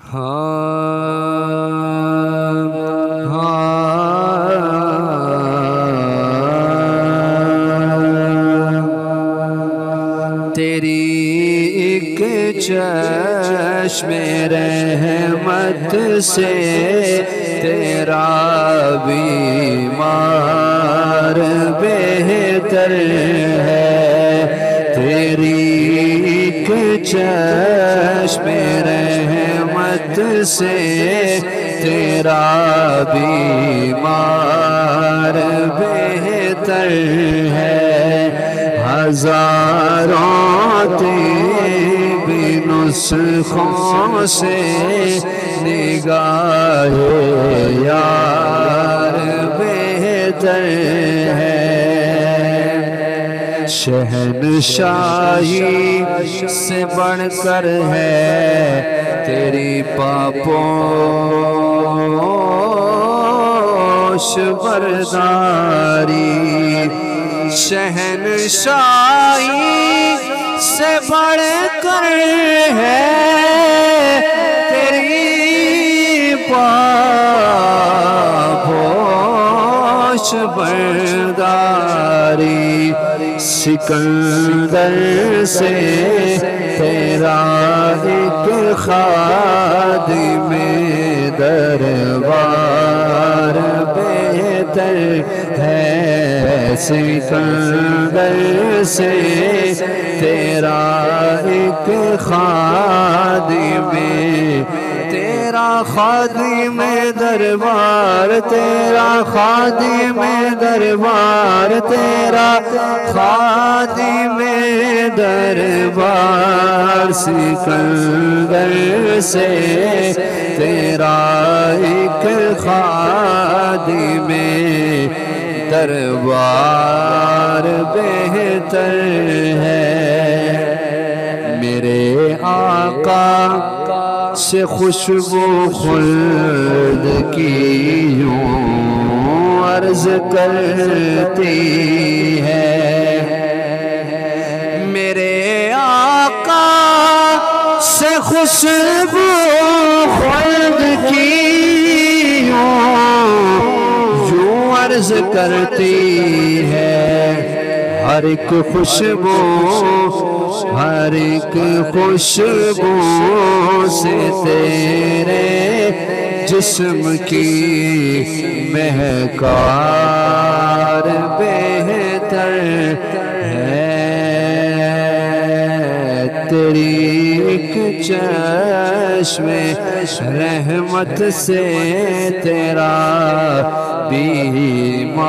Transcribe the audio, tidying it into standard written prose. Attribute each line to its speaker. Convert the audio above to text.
Speaker 1: تیری ایک چشم رحمت سے تیرا بیمار بہتر ہے، تیری ایک چشم رحمت سے تیرا بیمار بہتر ہے، ہزاروں طب نسخوں سے نگاہ یار بہتر ہے، شہنشاہی سے بڑھ کر ہے تیری پاپوش برداری، شہنشاہی سے بڑھ کر ہے تیری پاپوش برداری، سکندر سے تیرا ایک خادم دربار بہتر ہے، سکندر سے تیرا ایک خادم، تیرا خادم دربار، تیرا خادم دربار، تیرا خادم دربار، سکندر سے تیرا ایک خادم دربار بہتر ہے، میرے آقا سے خوشبو خلد کی یوں عرض کرتی ہے، میرے آقا سے خوشبو خلد کی یوں عرض کرتی ہے، ہر ایک خوشبو ہر ایک خوشبو سے تیرے جسم کی مہکار بہتر ہے، تیری ایک چشم رحمت سے تیرا بیمار